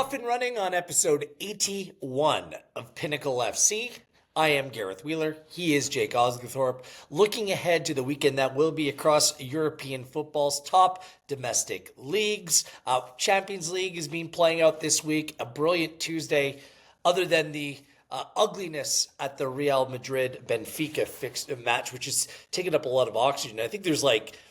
Off and running on episode 81 of Pinnacle FC. I am Gareth Wheeler. He is Jake Osgathorpe. Looking ahead to the weekend that will be across European football's top domestic leagues. Champions League is being playing out this week. A brilliant Tuesday, other than the ugliness at the Real Madrid Benfica fixed match, which is taking up a lot of oxygen. I think there's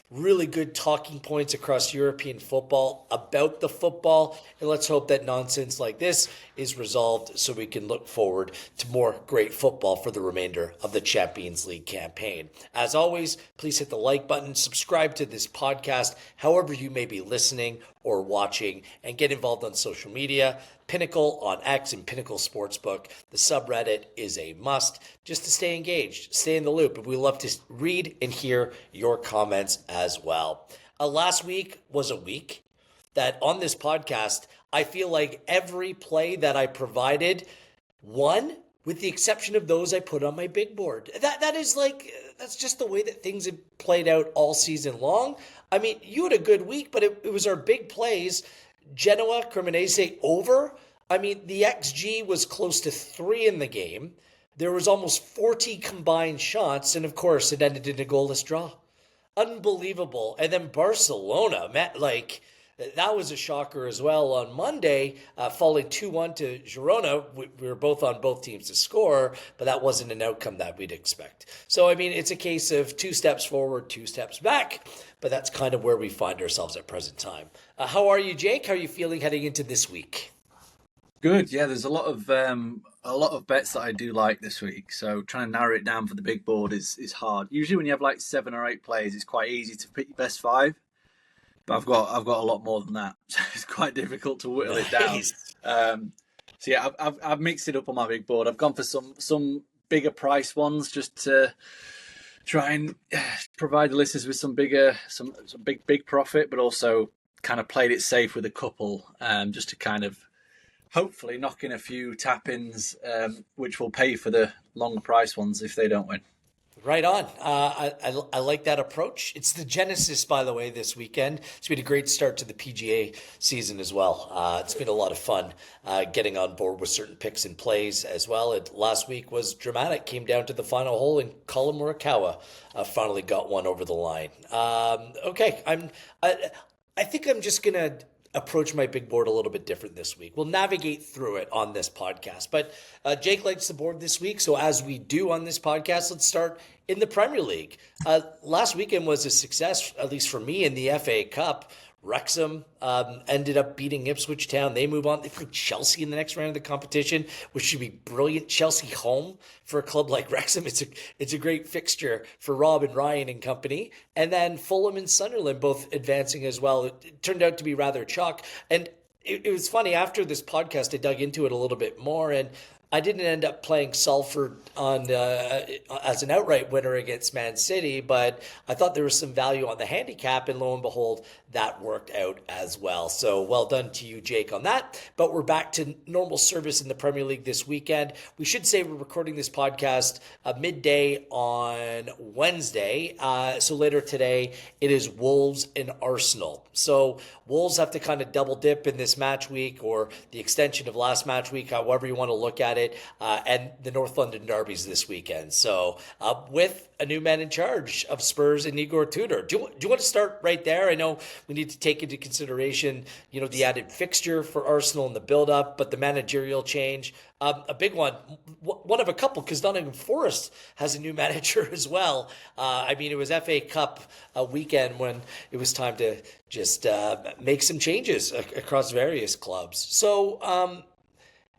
really good talking points across European football about the football, and let's hope that nonsense like this is resolved so we can look forward to more great football for the remainder of the Champions League campaign. As always, please hit the like button, subscribe to this podcast, however you may be listening or watching, and get involved on social media. Pinnacle on X and Pinnacle Sportsbook. The subreddit is a must just to stay engaged, stay in the loop. And we love to read and hear your comments as well. Last week was a week that on this podcast, I feel like every play that I provided won, with the exception of those I put on my big board. That's just the way that things have played out all season long. I mean, you had a good week, but it was our big plays. Genoa, Cremonese over. I mean, the XG was close to 3 in the game. There was almost 40 combined shots, and of course, it ended in a goalless draw. Unbelievable. And then Barcelona, that was a shocker as well on Monday, falling 2-1 to Girona. We were both on both teams to score, but that wasn't an outcome that we'd expect. So, I mean, it's a case of 2 steps forward, 2 steps back, but that's kind of where we find ourselves at present time. How are you, Jake? How are you feeling heading into this week? Good. Yeah, there's a lot of bets that I do like this week. So trying to narrow it down for the big board is hard. Usually when you have like 7 or 8 players, it's quite easy to pick your best 5. But I've got a lot more than that, so it's quite difficult to whittle it down. So yeah, I've mixed it up on my big board. I've gone for some bigger price ones just to try and provide the listeners with some big profit, but also kind of played it safe with a couple, just to kind of hopefully knock in a few tap-ins, which will pay for the longer price ones if they don't win. Right on. I like that approach. It's the Genesis, by the way, this weekend. It's been a great start to the PGA season as well. It's been a lot of fun getting on board with certain picks and plays as well. Last week was dramatic. Came down to the final hole, and Colin Morikawa finally got one over the line. Okay, I think I'm just gonna approach my big board a little bit different this week. We'll navigate through it on this podcast. But Jake likes the board this week, so as we do on this podcast, let's start in the Premier League. Last weekend was a success, at least for me, in the FA Cup. Wrexham ended up beating Ipswich Town. They move on. They play Chelsea in the next round of the competition, which should be brilliant. Chelsea home for a club like Wrexham. It's a great fixture for Rob and Ryan and company. And then Fulham and Sunderland both advancing as well. It turned out to be rather chalk. And it was funny, after this podcast, I dug into it a little bit more, and I didn't end up playing Salford on as an outright winner against Man City, but I thought there was some value on the handicap, and lo and behold, that worked out as well. So well done to you, Jake, on that. But we're back to normal service in the Premier League this weekend. We should say we're recording this podcast midday on Wednesday. So later today, it is Wolves and Arsenal. So Wolves have to kind of double dip in this match week, or the extension of last match week, however you want to look at it, and the North London derbies this weekend. So with a new man in charge of Spurs and Igor Tudor. Do you want to start right there? I know we need to take into consideration, the added fixture for Arsenal and the build-up, but the managerial change, a big one of a couple, because Nottingham Forest has a new manager as well. It was FA Cup weekend when it was time to just make some changes across various clubs. So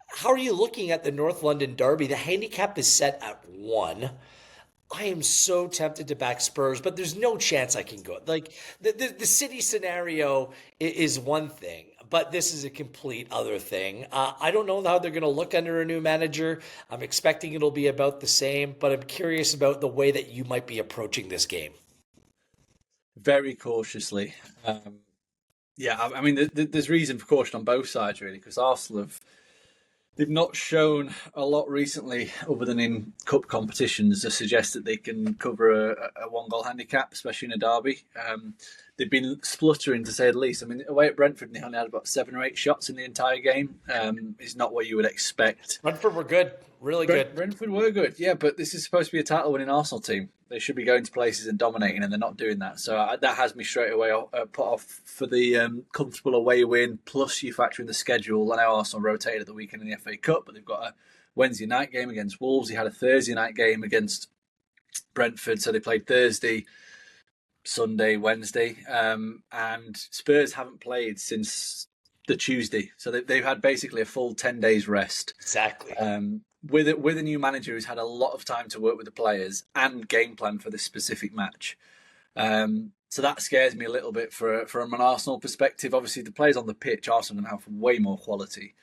how are you looking at the North London derby? The handicap is set at 1. I am so tempted to back Spurs, but there's no chance I can go. The City scenario is one thing, but this is a complete other thing. I don't know how they're going to look under a new manager. I'm expecting it'll be about the same, but I'm curious about the way that you might be approaching this game. Very cautiously. There's reason for caution on both sides, really, because Arsenal they've not shown a lot recently, other than in cup competitions, to suggest that they can cover a 1-goal handicap, especially in a derby. they've been spluttering, to say the least. I mean, away at Brentford, they only had about 7 or 8 shots in the entire game. It's not what you would expect. Brentford were good, really good. Brentford were good, yeah, but this is supposed to be a title-winning Arsenal team. They should be going to places and dominating, and they're not doing that. So that has me straight away put off for the comfortable away win. Plus, you factor in the schedule. I know Arsenal rotated at the weekend in the FA Cup, but they've got a Wednesday night game against Wolves. They had a Thursday night game against Brentford, so they played Thursday, Sunday, Wednesday, and Spurs haven't played since the Tuesday, so they've had basically a full 10 days rest. Exactly. With a new manager who's had a lot of time to work with the players and game plan for this specific match. So that scares me a little bit from an Arsenal perspective. Obviously, the players on the pitch, Arsenal have way more quality,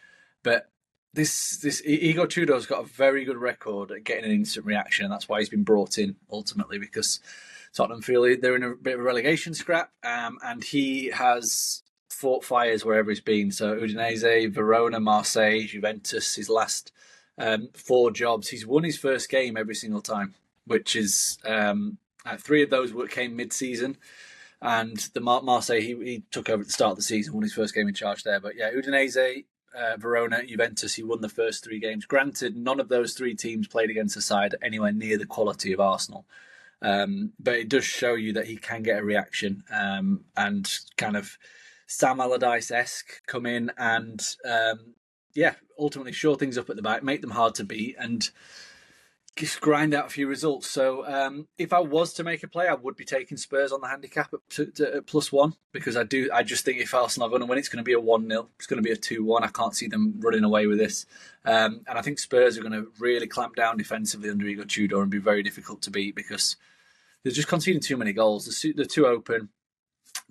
but this Igor Tudor's got a very good record at getting an instant reaction, and that's why he's been brought in ultimately, because Tottenham feel they're in a bit of a relegation scrap, and he has fought fires wherever he's been. So Udinese, Verona, Marseille, Juventus, his last 4 jobs. He's won his first game every single time, which is 3 of those came mid-season. And the Marseille, he took over at the start of the season, won his first game in charge there. But yeah, Udinese, Verona, Juventus, he won the first 3 games. Granted, none of those 3 teams played against a side anywhere near the quality of Arsenal. But it does show you that he can get a reaction, and kind of Sam Allardyce-esque come in and ultimately shore things up at the back, make them hard to beat, and just grind out a few results. So if I was to make a play, I would be taking Spurs on the handicap at +1, because I just think if Arsenal are going to win, it's going to be a 1-0. It's going to be a 2-1. I can't see them running away with this. And I think Spurs are going to really clamp down defensively under Igor Tudor and be very difficult to beat, because they're just conceding too many goals. They're too open,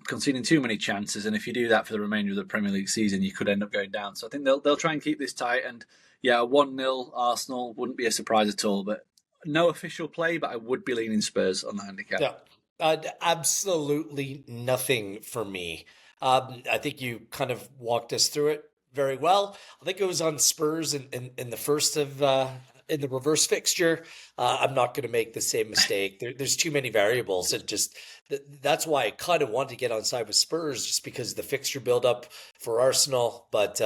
conceding too many chances, and if you do that for the remainder of the Premier League season, you could end up going down. So I think they'll try and keep this tight, and yeah, a 1-0 Arsenal wouldn't be a surprise at all, but no official play, but I would be leaning Spurs on the handicap. Yeah, absolutely nothing for me. I think you kind of walked us through it very well. I think it was on Spurs in the first of in the reverse fixture. I'm not going to make the same mistake. There's too many variables, and just that's why I kind of wanted to get on side with Spurs, just because of the fixture buildup for Arsenal. But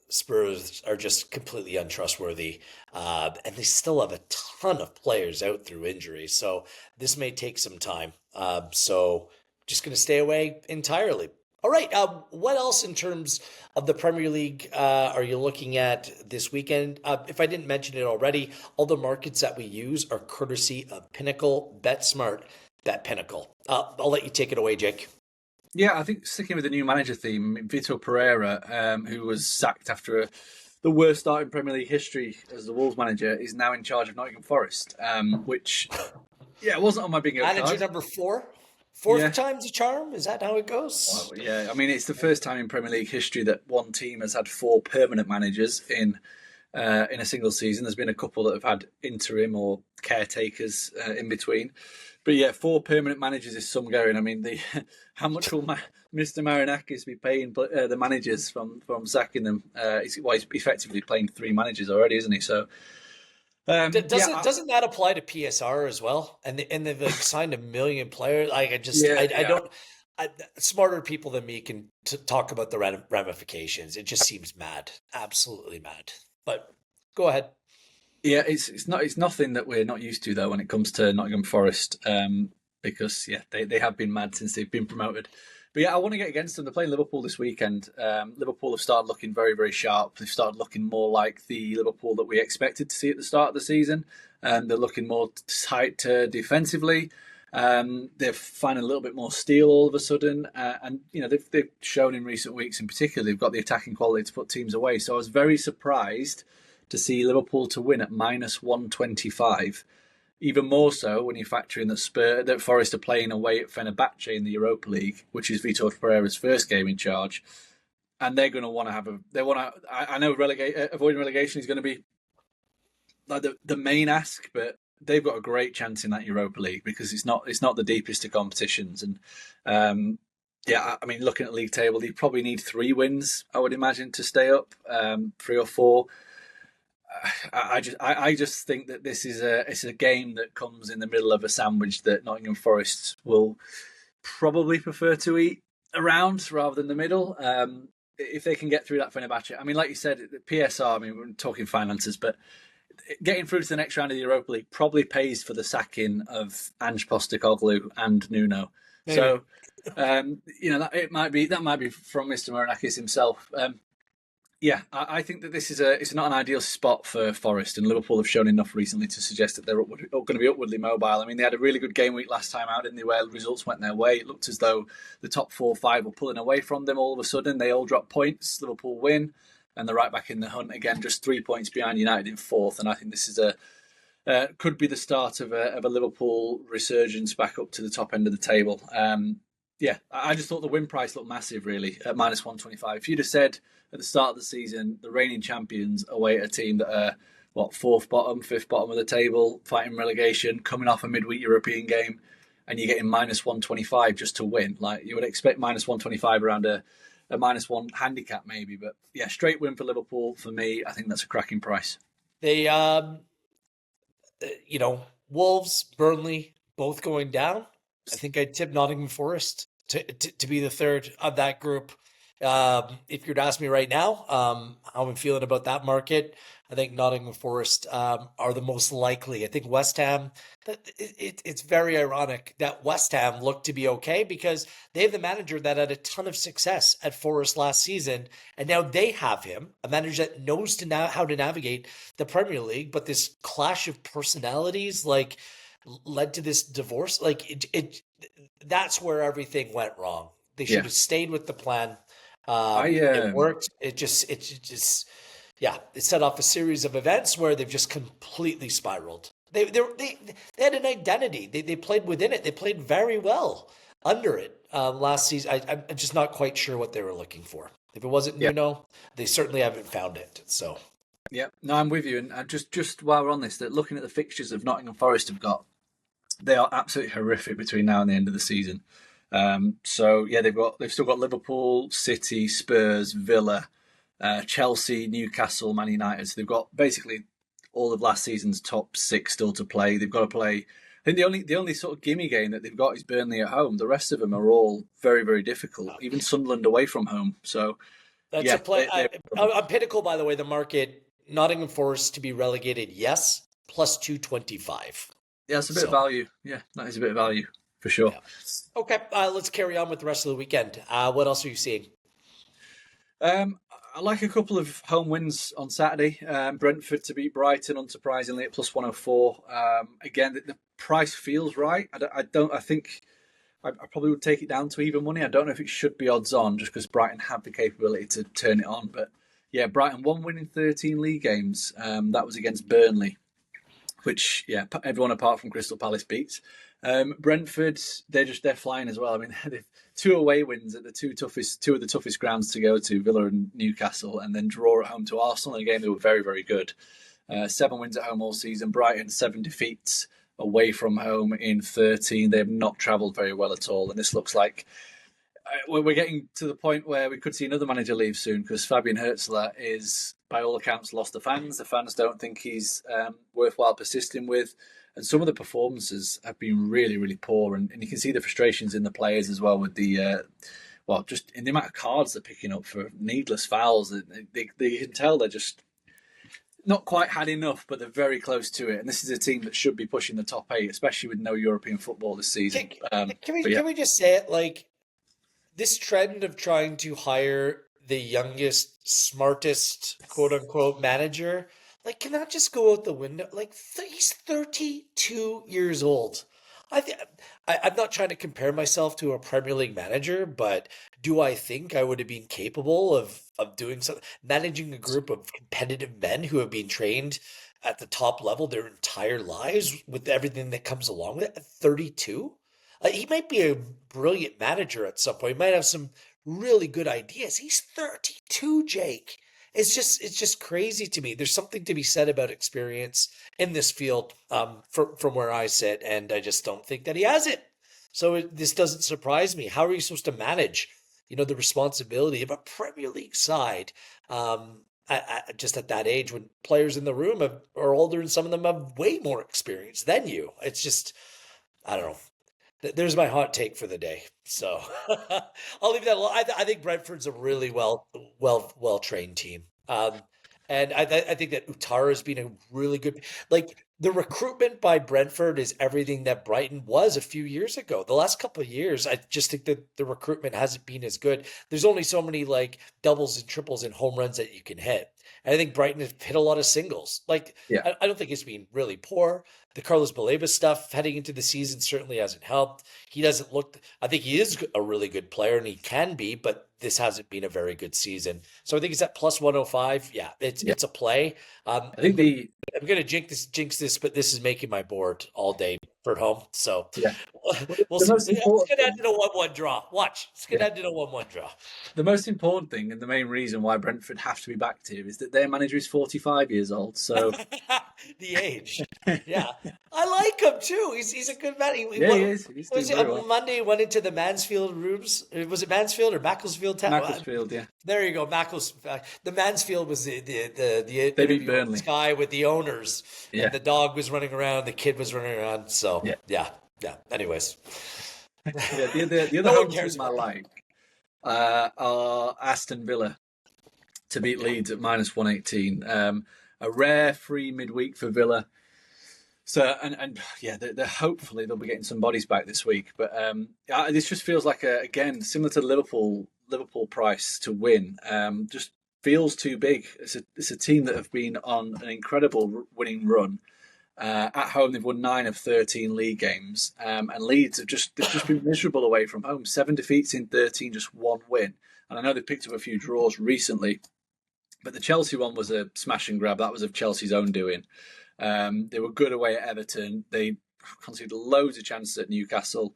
Spurs are just completely untrustworthy, and they still have a ton of players out through injury. So this may take some time. So just going to stay away entirely. All right. What else in terms of the Premier League are you looking at this weekend? If I didn't mention it already, all the markets that we use are courtesy of Pinnacle. Bet smart, bet Pinnacle. I'll let you take it away, Jake. Yeah, I think sticking with the new manager theme, Vitor Pereira, who was sacked after the worst start in Premier League history as the Wolves manager, is now in charge of Nottingham Forest, which, it wasn't on my bingo card. Manager number 4? Fourth time's a charm? Is that how it goes? Well, yeah, I mean, it's the first time in Premier League history that one team has had 4 permanent managers in a single season. There's been a couple that have had interim or caretakers in between. But yeah, 4 permanent managers is some going. I mean, how much will Mr. Marinakis be paying the managers from sacking them? He's effectively playing 3 managers already, isn't he? So doesn't that apply to PSR as well? And they've like signed 1 million players. I don't. Smarter people than me can talk about the ramifications. It just seems mad, absolutely mad. But go ahead. Yeah, it's nothing that we're not used to though when it comes to Nottingham Forest, because they have been mad since they've been promoted. But yeah, I want to get against them. They're playing Liverpool this weekend. Liverpool have started looking very, very sharp. They've started looking more like the Liverpool that we expected to see at the start of the season. They're looking more tight defensively. They're finding a little bit more steel all of a sudden. And they've shown in recent weeks in particular, they've got the attacking quality to put teams away. So I was very surprised to see Liverpool to win at -125. Even more so when you factor in that Forest are playing away at Fenerbahce in the Europa League, which is Vitor Pereira's first game in charge, and they're going to want to I know avoiding relegation is going to be like the main ask, but they've got a great chance in that Europa League because it's not the deepest of competitions, and I mean, looking at league table, they probably need 3 wins, I would imagine, to stay up, 3 or 4. I just think that it's a game that comes in the middle of a sandwich that Nottingham Forest will probably prefer to eat around rather than the middle. If they can get through that Fenerbahce. I mean, like you said, the PSR, I mean, we're talking finances, but getting through to the next round of the Europa League probably pays for the sacking of Ange Postecoglou and Nuno. Maybe. So, that might be from Mr. Marinakis himself. I think that it's not an ideal spot for Forest, and Liverpool have shown enough recently to suggest that they're going to be upwardly mobile. I mean, they had a really good game week last time out, didn't they, where results went their way. It looked as though the top 4 or 5 were pulling away from them all of a sudden. They all dropped points. Liverpool win, and they're right back in the hunt again, just 3 points behind United in 4th. And I think this is could be the start of a Liverpool resurgence back up to the top end of the table. I just thought the win price looked massive, really, at -125. If you'd have said at the start of the season, the reigning champions away at a team that are, 4th bottom, 5th bottom of the table, fighting relegation, coming off a midweek European game, and you're getting -125 just to win, like you would expect -125 around a -1 handicap maybe. But yeah, straight win for Liverpool for me. I think that's a cracking price. They, Wolves, Burnley, both going down. I think I'd tip Nottingham Forest to be the third of that group. If you'd ask me right now, how I'm feeling about that market, I think Nottingham Forest are the most likely. I think West Ham, it's very ironic that West Ham looked to be okay because they have the manager that had a ton of success at Forest last season, and now they have him, a manager that knows how to navigate the Premier League, but this clash of personalities, led to this divorce. That's where everything went wrong. They should have stayed with the plan. It worked. It set off a series of events where they've just completely spiraled. They had an identity. They played within it. They played very well under it last season. I'm just not quite sure what they were looking for. If it wasn't Nuno, they certainly haven't found it. So. Yeah, no, I'm with you. And just while we're on this, that looking at the fixtures of Nottingham Forest have got, they are absolutely horrific between now and the end of the season. They've still got Liverpool, City, Spurs, Villa, Chelsea, Newcastle, Man United. So they've got basically all of last season's top 6 still to play. They've got to play. I think the only sort of gimme game that they've got is Burnley at home. The rest of them are all very, very difficult. Even Sunderland away from home. So that's a play. On Pinnacle, by the way, the market, Nottingham Forest to be relegated, yes, plus 225. Yeah, it's a bit of value. Yeah, that is a bit of value for sure. Yeah. Okay, let's carry on with the rest of the weekend. What else are you seeing? I like a couple of home wins on Saturday. Brentford to beat Brighton, unsurprisingly, at plus 104. Again, the price feels right. I think I probably would take it down to even money. I don't know if it should be odds on, just because Brighton have the capability to turn it on. But yeah, Brighton 1 win in 13 league games. That was against Burnley, which everyone apart from Crystal Palace beats. Brentford, they're flying as well. I mean, they've 2 away wins at two of the toughest grounds to go to, Villa and Newcastle, and then draw at home to Arsenal in a game they were very, very good. 7 wins at home all season. Brighton 7 defeats away from home in 13. They have not travelled very well at all, and this looks like we're getting to the point where we could see another manager leave soon, because Fabian Herzler is, by all accounts, lost the fans. The fans don't think he's worthwhile persisting with. And some of the performances have been really, really poor. And you can see the frustrations in the players as well with just in the amount of cards they're picking up for needless fouls. They can tell they're just not quite had enough, but they're very close to it. And this is a team that should be pushing the top 8, especially with no European football this season. Can we just say it, this trend of trying to hire the youngest, smartest, quote unquote, manager, can that just go out the window? He's 32 years old. I'm not trying to compare myself to a Premier League manager, but do I think I would have been capable of doing something, managing a group of competitive men who have been trained at the top level their entire lives with everything that comes along with it at 32? He might be a brilliant manager at some point. He might have some really good ideas. He's 32, Jake. It's just crazy to me. There's something to be said about experience in this field from where I sit, and I just don't think that he has it. So this doesn't surprise me. How are you supposed to manage, the responsibility of a Premier League side just at that age when players in the room are older and some of them have way more experience than you? It's just, I don't know. There's my hot take for the day. So I'll leave that alone. I think Brentford's a really well trained team. And I think that Utara has been a really good, like the recruitment by Brentford is everything that Brighton was a few years ago. The last couple of years, I just think that the recruitment hasn't been as good. There's only so many like doubles and triples and home runs that you can hit. And I think Brighton has hit a lot of singles. Like Yeah. I don't think it's been really poor. The Carlos Baleba stuff heading into the season certainly hasn't helped. He doesn't look, I think he is a really good player and he can be, but this hasn't been a very good season. So I think it's at plus 105. Yeah, it's a play. I think I'm going to jinx this, but this is making my board all day for home. So yeah. we'll The see. most It's going important to end in a 1-1 draw. Watch. It's going to yeah. end in a 1-1 draw. The most important thing and the main reason why Brentford have to be backed here is that their manager is 45 years old. So The age. Yeah. I like him too. He's a good man. he is. He's Was doing it very well. on Monday? Went into the Mansfield rooms. Was it Mansfield or Macclesfield town? Macclesfield, yeah. There you go, Macclesfield. The Mansfield was the They beat interview on Burnley. Sky with the owners. Yeah. And the dog was running around. The kid was running around. So yeah. Anyways, Yeah, the other No one home cares team I about like are Aston Villa to beat Leeds at minus 118. A rare free midweek for Villa. So and yeah, they're hopefully they'll be getting some bodies back this week. But this just feels like again similar to the Liverpool price to win. Just feels too big. It's a team that have been on an incredible winning run. At home, they've won 9 of 13 league games, and Leeds they've just been miserable away from home. 7 defeats in 13, just 1 win. And I know they picked up a few draws recently, but the Chelsea one was a smash and grab. That was of Chelsea's own doing. They were good away at Everton. They conceded loads of chances at Newcastle.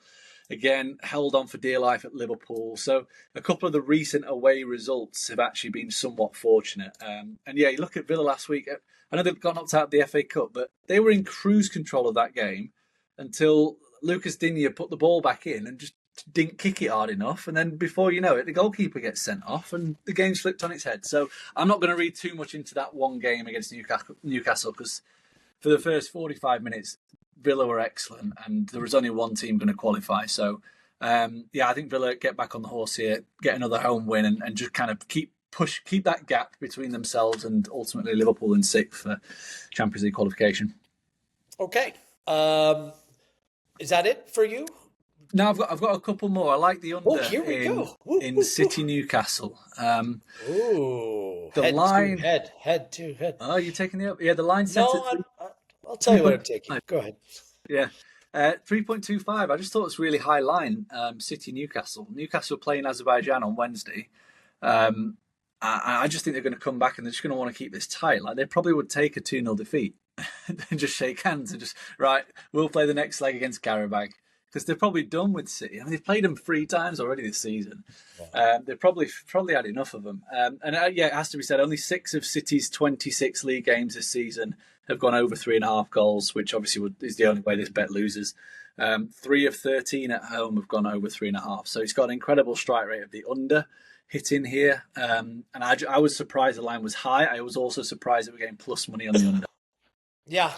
Again, held on for dear life at Liverpool. So a couple of the recent away results have actually been somewhat fortunate. And yeah, you look at Villa last week. I know they've got knocked out of the FA Cup, but they were in cruise control of that game until Lucas Digne put the ball back in and just didn't kick it hard enough. And then before you know it, the goalkeeper gets sent off and the game's flipped on its head. So I'm not going to read too much into that one game against Newcastle because for the first 45 minutes, Villa were excellent and there was only one team going to qualify. So, yeah, I think Villa get back on the horse here, get another home win and just kind of keep that gap between themselves and ultimately Liverpool in 6th for Champions League qualification. okay. Is that it for you? No, I've got a couple more. I like the under here we go. in City Newcastle. Ooh, The line- head. Oh, you're taking the up? Yeah, the line set No, at I'll tell you what I'm taking. Go ahead. yeah. 3.25. I just thought it was a really high line. City Newcastle. Newcastle playing Azerbaijan on Wednesday. I just think they're going to come back and they're just going to want to keep this tight. Like they probably would take a 2-0 defeat and just shake hands and just right. We'll play the next leg against Karabag because they're probably done with City. I mean, they've played them 3 times already this season. They've probably had enough of them. Yeah, it has to be said. Only 6 of City's 26 league games this season have gone over 3.5 goals, which obviously is the only way this bet loses. 3 of 13 at home have gone over 3.5. So it's got an incredible strike rate of the under hitting here. And I was surprised the line was high. I was also surprised that we're getting plus money on the under. Yeah,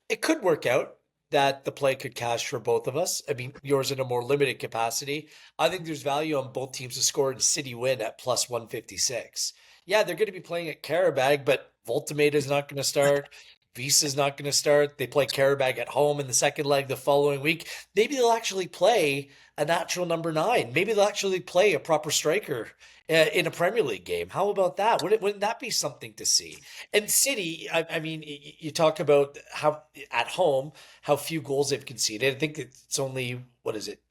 it could work out that the play could cash for both of us. I mean, yours in a more limited capacity. I think there's value on both teams to score and City win at plus 156. Yeah, they're going to be playing at Karabag, but Voltamator's not going to start. Visa's not going to start. They play Karabag at home in the second leg the following week. Maybe they'll actually play a natural number 9. Maybe they'll actually play a proper striker in a Premier League game. How about that? Wouldn't that be something to see? And City, I mean, you talk about how at home, how few goals they've conceded. I think it's only, what is it?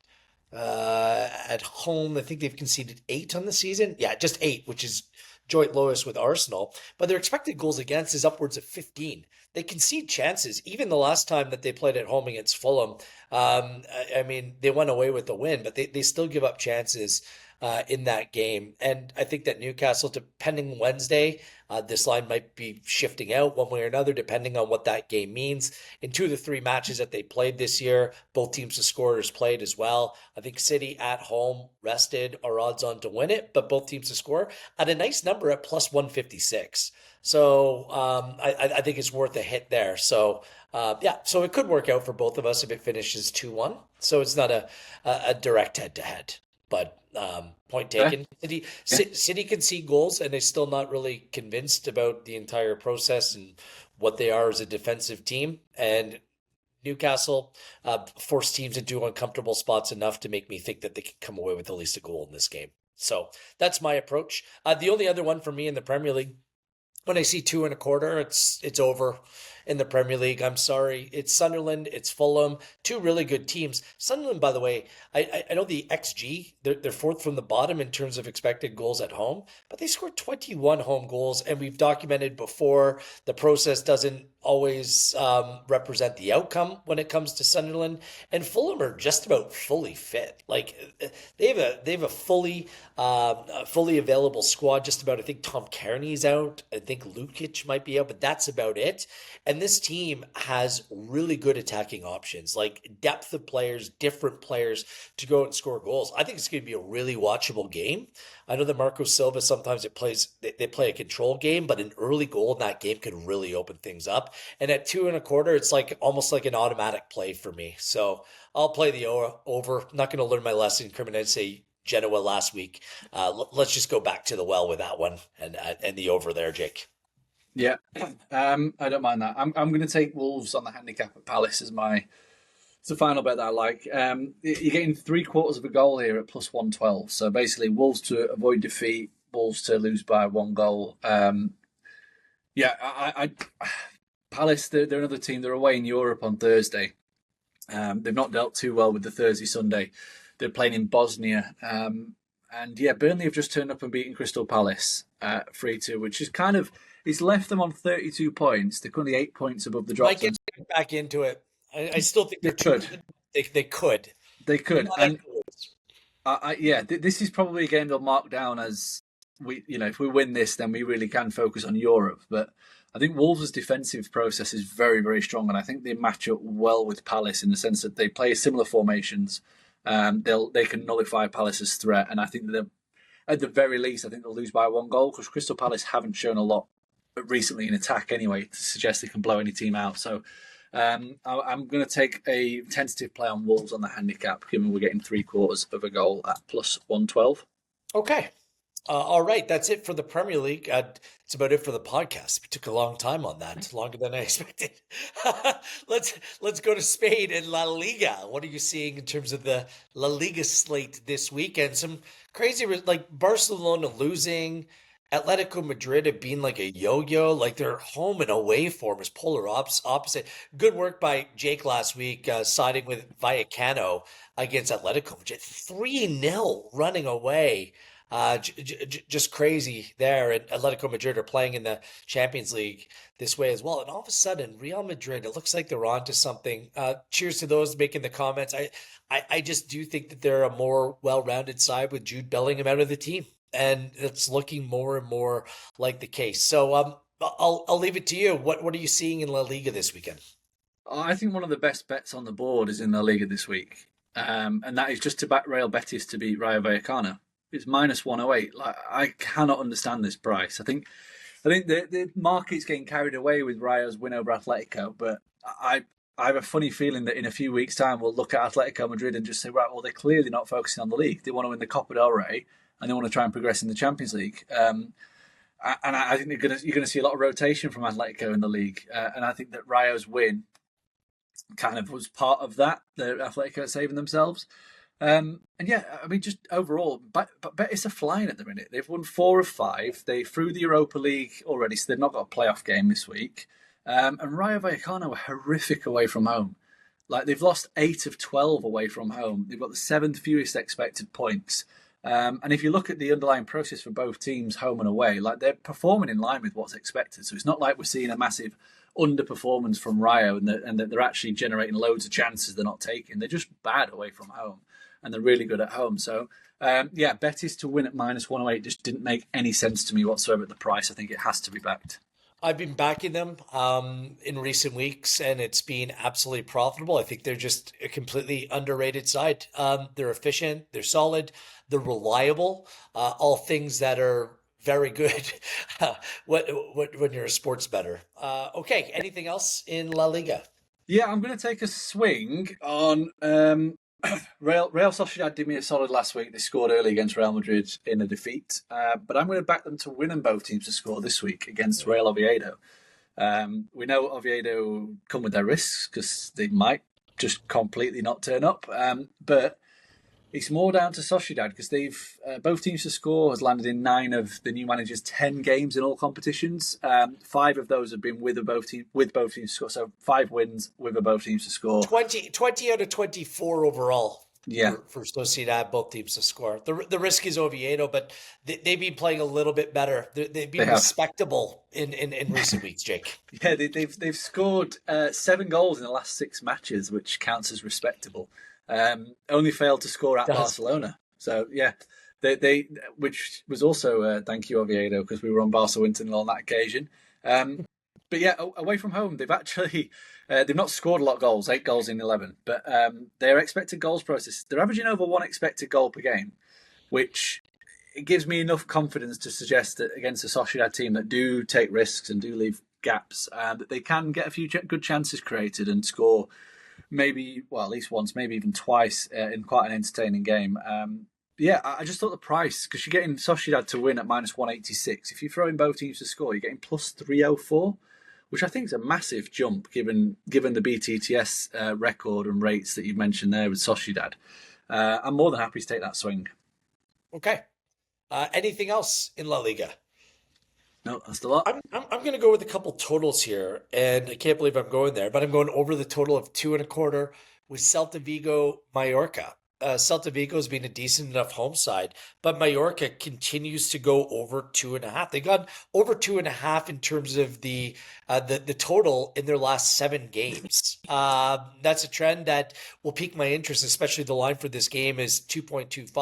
At home, I think they've conceded 8 on the season. Yeah, just 8, which is joint lowest with Arsenal. But their expected goals against is upwards of 15. They concede chances. Even the last time that they played at home against Fulham, I mean, they went away with the win, but they still give up chances in that game. And I think that Newcastle, depending Wednesday, this line might be shifting out one way or another, depending on what that game means. In 2 of the 3 matches that they played this year, both teams to scorers played as well. I think City at home, rested, are odds on to win it, but both teams to score at a nice number at plus 156. So I think it's worth a hit there. So Yeah, so it could work out for both of us if it finishes 2-1. So it's not a direct head-to-head. But point Fair? taken. City, Yeah. City can see goals, and they're still not really convinced about the entire process and what they are as a defensive team. And Newcastle forced teams into uncomfortable spots enough to make me think that they could come away with at least a goal in this game. So that's my approach. The only other one for me in the Premier League, when I see 2.25, it's over in the Premier League. I'm sorry. It's Sunderland, it's Fulham, two really good teams. Sunderland, by the way, I know the XG, they're fourth from the bottom in terms of expected goals at home, but they scored 21 home goals, and we've documented before the process doesn't always represent the outcome when it comes to Sunderland. And Fulham are just about fully fit. Like they have a fully available squad. Just about. I think Tom Kearney's out. I think Lukic might be out, but that's about it. And this team has really good attacking options, like depth of players, different players to go out and score goals. I think it's going to be a really watchable game. I know that Marco Silva sometimes they play a control game, but an early goal in that game could really open things up. And at 2.25, it's like almost like an automatic play for me. So I'll play the over. I'm not going to learn my lesson. Cremonese Genoa last week. Let's just go back to the well with that one and the over there, Jake. Yeah, I don't mind that. I'm going to take Wolves on the handicap at Palace as my. It's the final bet that I like. You're getting 3/4 of a goal here at plus 112. So basically, Wolves to avoid defeat, Wolves to lose by 1 goal. Yeah, Palace. They're another team. They're away in Europe on Thursday. They've not dealt too well with the Thursday Sunday. They're playing in Bosnia. And yeah, Burnley have just turned up and beaten Crystal Palace 3-2, which is kind of. It's left them on 32 points. They're currently 8 points above the drop Might zone. get back into it. I still think they're They could. They could. They could. Not And afterwards. this is probably a game they'll mark down as if we win this, then we really can focus on Europe. But I think Wolves' defensive process is very, very strong, and I think they match up well with Palace in the sense that they play similar formations. They can nullify Palace's threat, and I think that at the very least, I think they'll lose by 1 goal because Crystal Palace haven't shown a lot recently in attack anyway to suggest they can blow any team out. So I'm going to take a tentative play on Wolves on the handicap, given we're getting 3/4 of a goal at plus 112. Okay. All right. That's it for the Premier League. It's about it for the podcast. We took a long time on that, longer than I expected. Let's go to Spain and La Liga. What are you seeing in terms of the La Liga slate this weekend? Some crazy, like Barcelona losing. Atletico Madrid have been like a yo-yo, like their home and away form is polar opposite. Good work by Jake last week, siding with Vallecano against Atletico Madrid. 3-0 running away. Just crazy there. And Atletico Madrid are playing in the Champions League this way as well. And all of a sudden, Real Madrid, it looks like they're on to something. Cheers to those making the comments. I just do think that they're a more well-rounded side with Jude Bellingham out of the team. And it's looking more and more like the case. So I'll leave it to you. What are you seeing in La Liga this weekend? I think one of the best bets on the board is in La Liga this week, and that is just to back Real Betis to beat Rayo Vallecano. It's minus 108. Like, I cannot understand this price. I think the market's getting carried away with Rayo's win over Atletico, but I have a funny feeling that in a few weeks' time we'll look at Atletico Madrid and just say, right, well, they're clearly not focusing on the league. They want to win the Copa del Rey and they want to try and progress in the Champions League. And I think you're going to see a lot of rotation from Atletico in the league. And I think that Rayo's win kind of was part of that. The Atletico saving themselves. And yeah, I mean, just overall, Betis are flying at the minute. They've won 4 of 5. They through the Europa League already, so they've not got a playoff game this week. And Rayo Vallecano were horrific away from home. Like, they've lost 8 of 12 away from home. They've got the 7th fewest expected points. And if you look at the underlying process for both teams, home and away, like, they're performing in line with what's expected. So it's not like we're seeing a massive underperformance from Rayo and that they're actually generating loads of chances they're not taking. They're just bad away from home, and they're really good at home. So, yeah, Betis to win at minus 108 just didn't make any sense to me whatsoever at the price. I think it has to be backed. I've been backing them in recent weeks, and it's been absolutely profitable. I think they're just a completely underrated side. They're efficient, they're solid, they're reliable, all things that are very good when you're a sports bettor. Okay, anything else in La Liga? Yeah, I'm going to take a swing on Real Sociedad did me a solid last week. They scored early against Real Madrid in a defeat, but I'm going to back them to win and both teams to score this week against Real Oviedo. We know Oviedo come with their risks because they might just completely not turn up, but it's more down to Sociedad because they've both teams to score has landed in 9 of the new manager's 10 games in all competitions. 5 of those have been with both teams to score. So 5 wins with both teams to score. 20 out of 24 overall. Yeah, For Sociedad, both teams to score. The risk is Oviedo, but they've been playing a little bit better. They've been respectable in recent weeks, Jake. Yeah, they've scored 7 goals in the last 6 matches, which counts as respectable. Only failed to score at Barcelona. So yeah, they which was also thank you Oviedo because we were on Barca Winton on that occasion. But yeah, away from home, they've actually they've not scored a lot of goals, 8 goals in 11, but their expected goals process, they're averaging over 1 expected goal per game, which it gives me enough confidence to suggest that against a Sociedad team that do take risks and do leave gaps, that they can get a few good chances created and score maybe, well, at least once, maybe even twice in quite an entertaining game. Yeah, I just thought the price, because you're getting Sociedad to win at minus 186. If you throw in both teams to score, you're getting plus 304, which I think is a massive jump given the BTTS record and rates that you've mentioned there with Sociedad. I'm more than happy to take that swing. Okay. Anything else in La Liga? No, that's the lot. I'm going to go with a couple totals here, and I can't believe I'm going there, but I'm going over the total of 2.25 with Celta Vigo Mallorca. Celta Vigo has been a decent enough home side, but Mallorca continues to go over 2.5. They got over 2.5 in terms of the total in their last 7 games. That's a trend that will pique my interest, especially the line for this game is 2.25.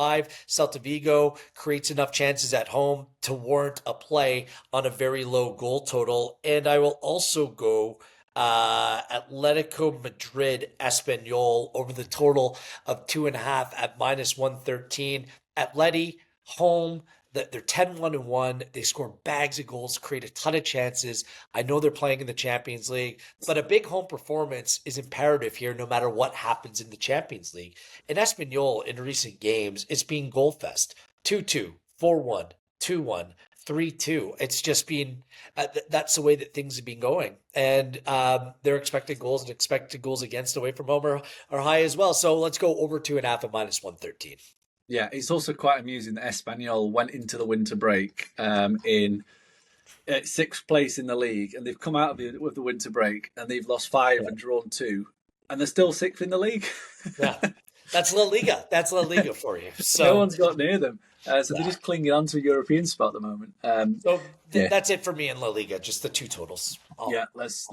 Celta Vigo creates enough chances at home to warrant a play on a very low goal total, and I will also go Atlético Madrid Español over the total of 2.5 at minus 113. Atleti home, they're 10-1-1. They score bags of goals, create a ton of chances. I know they're playing in the Champions League, but a big home performance is imperative here no matter what happens in the Champions League. In Español, in recent games, it's been goal fest. 2-2, 4-1, 2-1. 3-2. It's just been that's the way that things have been going, and their expected goals and expected goals against away from home are high as well. So let's go over 2.5 at minus 113. Yeah, it's also quite amusing that Espanyol went into the winter break in 6th place in the league, and they've come out with the winter break and they've lost 5 and drawn 2, and they're still 6th in the league. Yeah, that's La Liga. That's La Liga for you. So no one's got near them. They're just clinging on to a European spot at the moment. That's it for me in La Liga. Just the 2 totals. Yeah, let's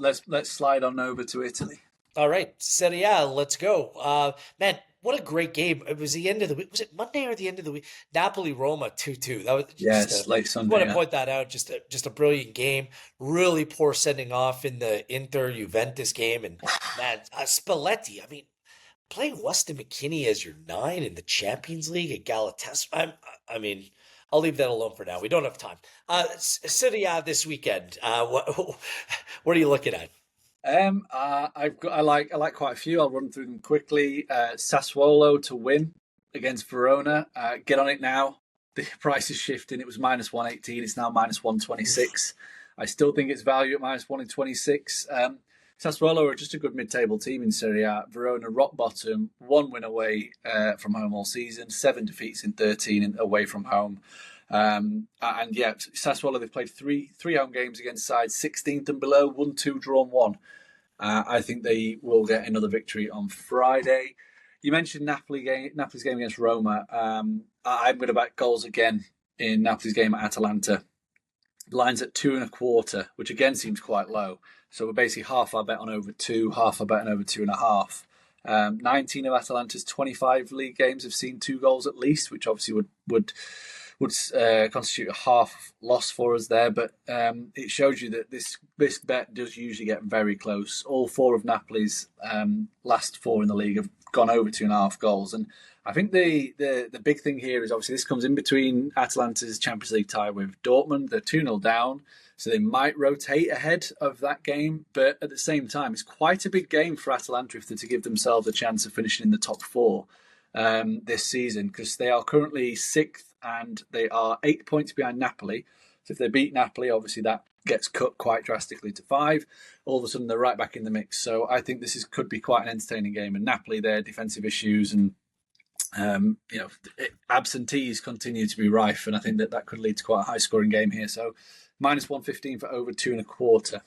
slide on over to Italy. All right, Serie A, let's go. Man, what a great game! It was the end of the week. Was it Monday or the end of the week? Napoli Roma 2-2. That was late Sunday. I want to point that out. Just a brilliant game. Really poor sending off in the Inter Juventus game, and man, Spalletti. I mean, playing Weston McKennie as your 9 in the Champions League at Galatasaray. I mean, I'll leave that alone for now. We don't have time. Serie A this weekend. What are you looking at? I like quite a few. I'll run through them quickly. Sassuolo to win against Verona. Get on it now. The price is shifting. It was minus 118. It's now minus 126. I still think it's value at minus 126. Sassuolo are just a good mid-table team in Serie A. Verona rock bottom, 1 win away from home all season, 7 defeats in 13 away from home. And yeah, Sassuolo, they've played three home games against sides 16th and below, 1-2, drawn 1. I think they will get another victory on Friday. You mentioned Napoli's game against Roma. I'm going to back goals again in Napoli's game at Atalanta. Line's at 2.25, which again seems quite low. So we're basically half our bet on over 2, half our bet on over 2.5. 19 of Atalanta's 25 league games have seen 2 goals at least, which obviously would constitute a half loss for us there. But it shows you that this bet does usually get very close. All 4 of Napoli's last 4 in the league have gone over 2.5 goals. And I think the big thing here is obviously this comes in between Atalanta's Champions League tie with Dortmund. They're 2-0 down. So they might rotate ahead of that game. But at the same time, it's quite a big game for Atalanta if they're to give themselves a chance of finishing in the top four this season, because they are currently sixth and they are 8 points behind Napoli. So if they beat Napoli, obviously that gets cut quite drastically to 5. All of a sudden, they're right back in the mix. So I think could be quite an entertaining game. And Napoli, their defensive issues and absentees continue to be rife, and I think that could lead to quite a high-scoring game here. So -115 for over 2.25.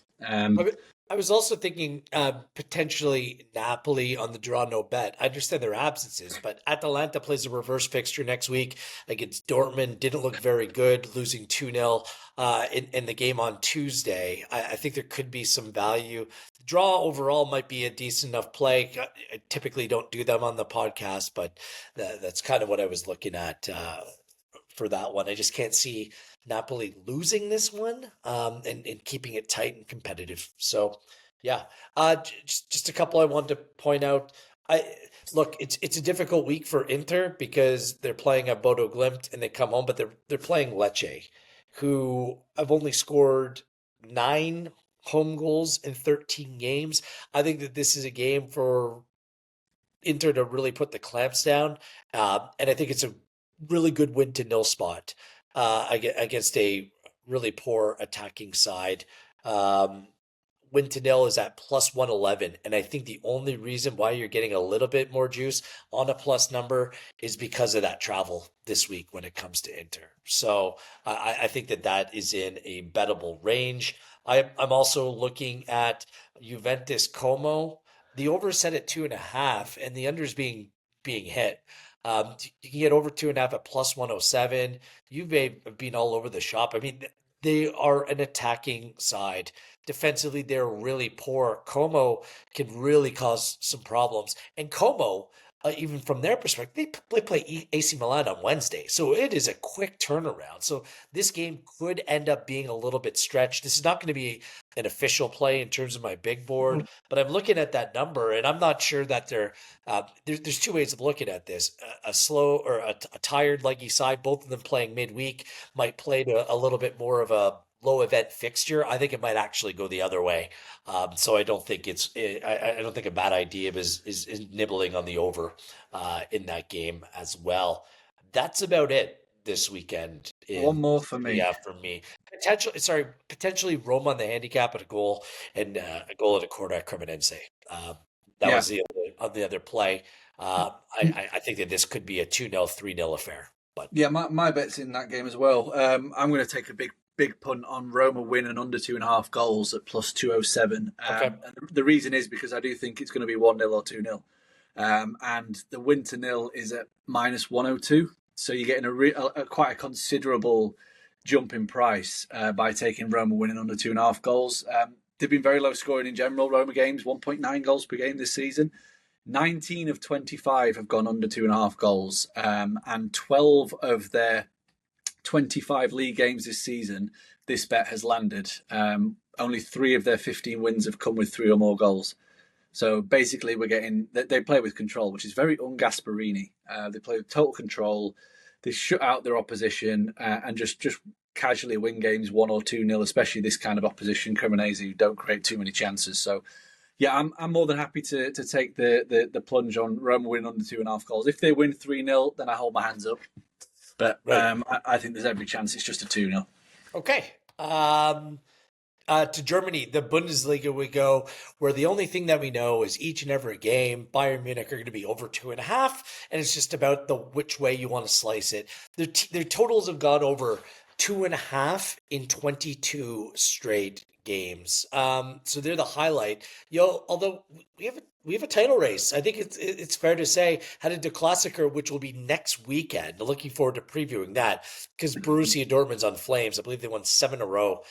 I was also thinking potentially Napoli on the draw no bet. I understand their absences, but Atalanta plays a reverse fixture next week against Dortmund. Didn't look very good, losing 2-0 in the game on Tuesday. I think there could be some value. The draw overall might be a decent enough play. I typically don't do them on the podcast, but that's kind of what I was looking at for that one. I just can't see Napoli losing this one and keeping it tight and competitive. So, yeah, just a couple I wanted to point out. Look, it's a difficult week for Inter because they're playing at Bodo Glimt and they come home, but they're playing Lecce, who have only scored 9 home goals in 13 games. I think that this is a game for Inter to really put the clamps down, and I think it's a really good win to nil spot against a really poor attacking side. Win to nil is at +111, and I think the only reason why you're getting a little bit more juice on a plus number is because of that travel this week when it comes to Inter. So I think that is in a bettable range. I'm also looking at Juventus Como. The over is set at 2.5, and the under is being hit. You can get over 2.5 at +107. You may have been all over the shop. I mean, they are an attacking side. Defensively, they're really poor. Como can really cause some problems. And Como, even from their perspective, they play AC Milan on Wednesday. So it is a quick turnaround. So this game could end up being a little bit stretched. This is not going to be an official play in terms of my big board, but I'm looking at that number and I'm not sure that there's two ways of looking at this. A slow or a tired leggy side, both of them playing midweek, might play to a little bit more of a low event fixture. I think it might actually go the other way. So I don't think I don't think a bad idea is nibbling on the over in that game as well. That's about it this weekend. One more for me. Yeah, for me. Potentially Roma on the handicap at a goal and a goal at a corner at Cremonense. That was the other play. I think that this could be a 2-0, 3-0 affair. But yeah, my bet's in that game as well. I'm going to take a big punt on Roma win and under 2.5 goals at +207. Okay. And the reason is because I do think it's going to be 1-0 or 2-0. And the win to nil is at -102. So you're getting a quite a considerable jump in price by taking Roma winning under 2.5 goals. They've been very low scoring in general, Roma games, 1.9 goals per game this season. 19 of 25 have gone under 2.5 goals. And 12 of their 25 league games this season, this bet has landed. Only 3 of their 15 wins have come with 3 or more goals. So basically, they play with control, which is very un-Gasperini. They play with total control. They shut out their opposition and just casually win games 1 or 2-0, especially this kind of opposition, Cremonese, who don't create too many chances. So, yeah, I'm more than happy to take the plunge on Roma winning under 2.5 goals. If they win 3-0, then I hold my hands up. But right. I think there's every chance it's just a 2-0. Okay. To Germany, the Bundesliga we go, where the only thing that we know is each and every game, Bayern Munich are going to be over 2.5, and it's just about which way you want to slice it. Their totals have gone over 2.5 in 22 straight games. So they're the highlight. Although we have a title race. I think it's fair to say headed to Klassiker, which will be next weekend. Looking forward to previewing that because Borussia Dortmund's on flames. I believe they won 7 in a row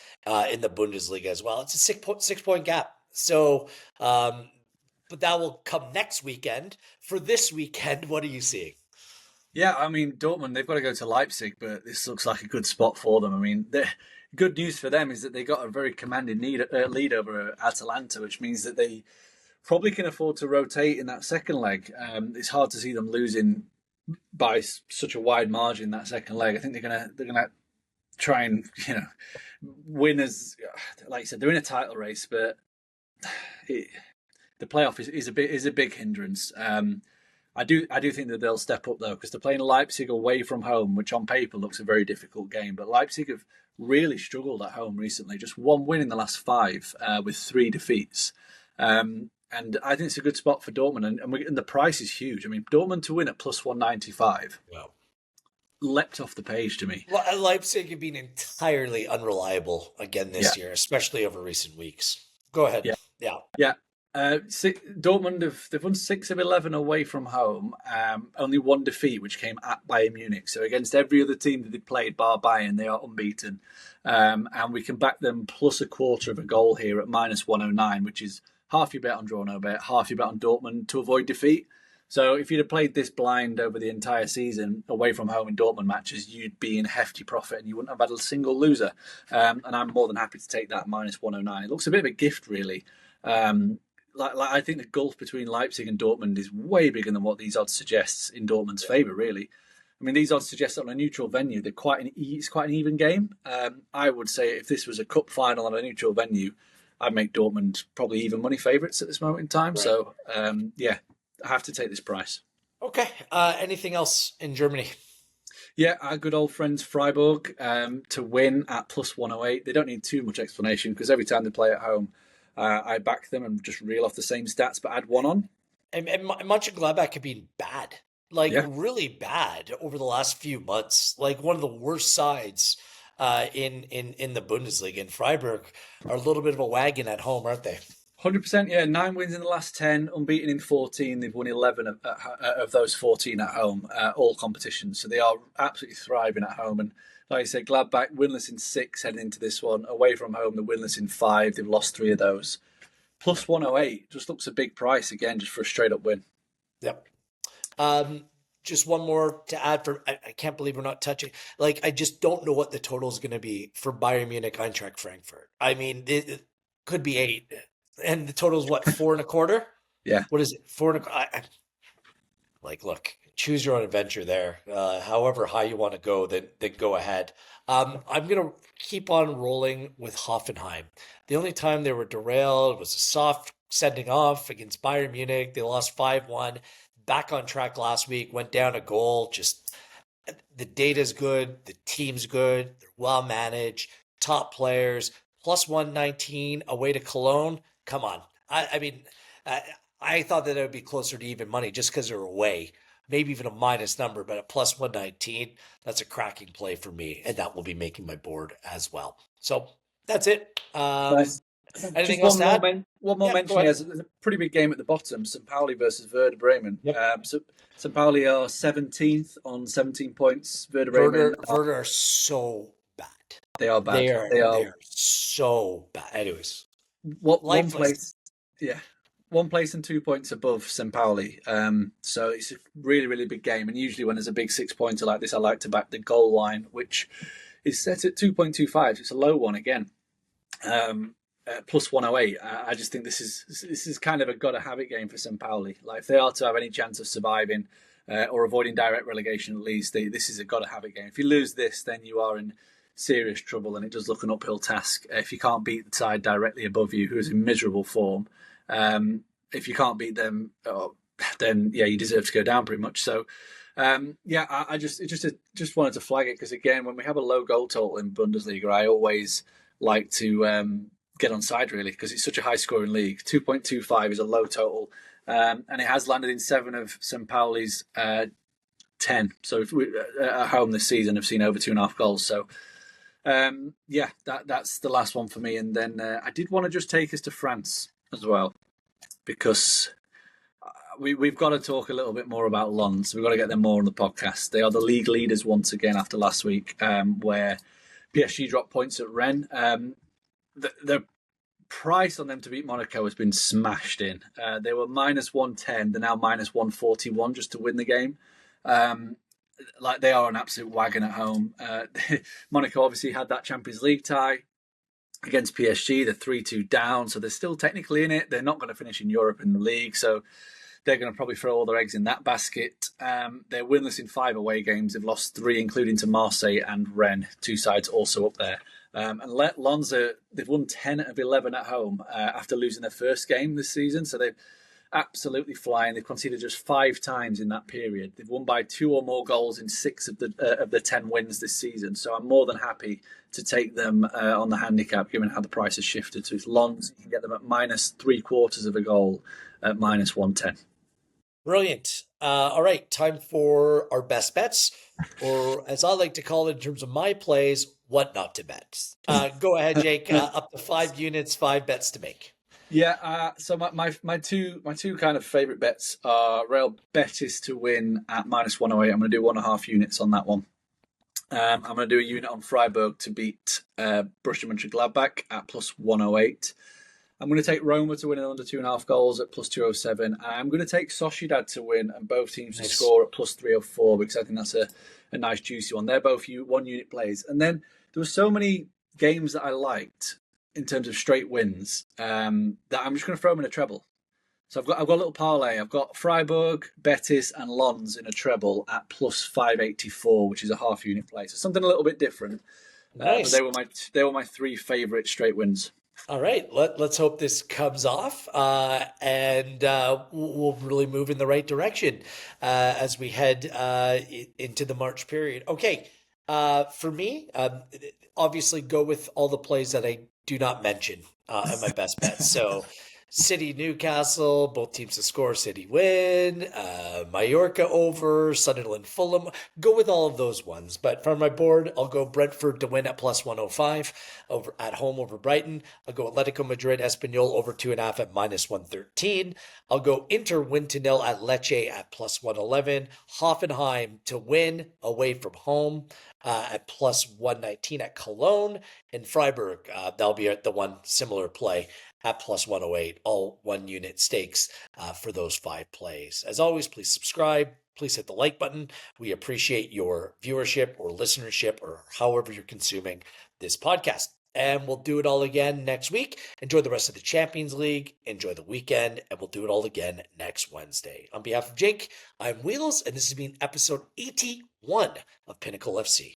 in the Bundesliga as well. It's a 6-point gap. So, but that will come next weekend. For this weekend, what are you seeing? Yeah, I mean, Dortmund, they've got to go to Leipzig, but this looks like a good spot for them. I mean, the good news for them is that they got a very commanding lead over Atalanta, which means that they probably can afford to rotate in that second leg. It's hard to see them losing by such a wide margin in that second leg. I think they're gonna try and win as, like you said, they're in a title race, but the playoff is a big hindrance. I do think that they'll step up though, because they're playing Leipzig away from home, which on paper looks a very difficult game. But Leipzig have really struggled at home recently. Just one win in the last five, with 3 defeats. And I think it's a good spot for Dortmund, and the price is huge. I mean, Dortmund to win at plus 195. Wow. Leapt off the page to me. Well, Leipzig have been entirely unreliable again this year, especially over recent weeks. Go ahead. Yeah. Dortmund they've won 6 of 11 away from home. Only one defeat, which came at Bayern Munich. So against every other team that they played, bar Bayern, they are unbeaten. And we can back them plus a quarter of a goal here at minus 109, which is half your bet on draw no bet, half your bet on Dortmund to avoid defeat. So if you'd have played this blind over the entire season away from home in Dortmund matches, you'd be in hefty profit and you wouldn't have had a single loser. And I'm more than happy to take that minus 109. It looks a bit of a gift, really. I think the gulf between Leipzig and Dortmund is way bigger than what these odds suggests in Dortmund's favour, really. I mean, these odds suggest that on a neutral venue, it's quite an even game. I would say if this was a cup final on a neutral venue, I'd make Dortmund probably even money favourites at this moment in time. Right. So, I have to take this price. Okay. Anything else in Germany? Yeah, our good old friends Freiburg to win at plus 108. They don't need too much explanation because every time they play at home, I back them and just reel off the same stats, but add one on. And Mönchengladbach have been bad, really bad over the last few months. Like one of the worst sides in the Bundesliga. And Freiburg are a little bit of a wagon at home, aren't they? 100%, yeah. 9 wins in the last 10, unbeaten in 14. They've won 11 of those 14 at home, all competitions. So they are absolutely thriving at home. And like I said, Gladbach winless in 6 heading into this one. Away from home, they're winless in 5. They've lost 3 of those. Plus 108 just looks a big price again, just for a straight up win. Yep. Just one more to add I can't believe we're not touching. I just don't know what the total is going to be for Bayern Munich, Eintracht Frankfurt. I mean, it could be 8. And the total is what, 4.25? Yeah. What is it? 4.25? Look, choose your own adventure there. However high you want to go, then go ahead. I'm going to keep on rolling with Hoffenheim. The only time they were derailed was a soft sending off against Bayern Munich. They lost 5-1. Back on track last week, went down a goal. Just the data's good. The team's good. They're well managed. Top players. Plus 119 away to Cologne. Come on. I thought that it would be closer to even money just because they're away. Maybe even a minus number, but at plus 119, that's a cracking play for me. And that will be making my board as well. So that's it. Nice. Anything else to add? One more mention here. There's a pretty big game at the bottom. St. Pauli versus Werder Bremen. Yep. So St. Pauli are 17th on 17 points. Werder Bremen are so bad. They are bad. They are so bad. Anyways. One place and 2 points above St. Pauli. So it's a really, really big game. And usually when there's a big 6-pointer like this, I like to back the goal line, which is set at 2.25. It's a low one again. Plus 108. I just think this is kind of a gotta-have-it game for St. Pauli. If they are to have any chance of surviving or avoiding direct relegation at least, this is a gotta-have-it game. If you lose this, then you are in serious trouble, and it does look an uphill task if you can't beat the side directly above you, who is in miserable form. If you can't beat them, then you deserve to go down pretty much. So, I just wanted to flag it because again, when we have a low goal total in Bundesliga, I always like to get on side really because it's such a high scoring league. 2.25 is a low total, and it has landed in 7 of St. Pauli's 10. So if we at home this season have seen over 2.5 goals. So. That's the last one for me. And then I did want to just take us to France as well, because we've got to talk a little bit more about Lens. We've got to get them more on the podcast. They are the league leaders once again after last week, where PSG dropped points at Rennes. The price on them to beat Monaco has been smashed in. They were minus 110. They're now minus 141 just to win the game. They are an absolute wagon at home. Monaco obviously had that Champions League tie against PSG. They're 3-2 down, so they're still technically in it. They're not going to finish in Europe in the league, so they're going to probably throw all their eggs in that basket. They're winless in 5 away games. They've lost 3, including to Marseille and Rennes, 2 sides also up there. And Lens, they've won 10 of 11 at home after losing their first game this season. So they're absolutely flying. They've conceded just 5 times in that period. They've won by 2 or more goals in 6 of the 10 wins this season. So I'm more than happy to take them on the handicap, given how the price has shifted. So it's Lens, you can get them at minus 3/4 of a goal at minus 110. Brilliant. All right, time for our best bets, or as I like to call it in terms of my plays, what not to bet. Go ahead, Jake. Up to 5 units, 5 bets to make. Yeah, so my two kind of favourite bets are Real Betis to win at minus 108. I'm going to do 1.5 units on that one. I'm going to do a unit on Freiburg to beat Borussia Mönchengladbach at plus 108. I'm going to take Roma to win in under 2.5 goals at plus 207. I'm going to take Sociedad to win and both teams to score at plus 304 because I think that's a nice juicy one. They're both 1 unit plays. And then there were so many games that I liked in terms of straight wins that I'm just going to throw them in a treble. So I've got a little parlay. I've got Freiburg, Betis, and Lens in a treble at plus 584, which is a half unit play. So something a little bit different. Nice. But they were my 3 favourite straight wins. All right, let's hope this comes off, and we'll really move in the right direction as we head into the March period. Okay, for me, obviously go with all the plays that I do not mention in my best bets. So City, Newcastle, both teams to score, City win, Mallorca over, Sunderland, Fulham. Go with all of those ones. But for my board, I'll go Brentford to win at plus 105 over at home over Brighton. I'll go Atlético Madrid, Español over 2.5 at minus 113. I'll go Inter win to 0 at Lecce at plus 111. Hoffenheim to win away from home at plus 119 at Cologne. And Freiburg, that'll be the one similar play at plus 108, all 1 unit stakes for those 5 plays. As always, please subscribe. Please hit the like button. We appreciate your viewership or listenership or however you're consuming this podcast. And we'll do it all again next week. Enjoy the rest of the Champions League. Enjoy the weekend. And we'll do it all again next Wednesday. On behalf of Jake, I'm Wheels, and this has been episode 81 of Pinnacle FC.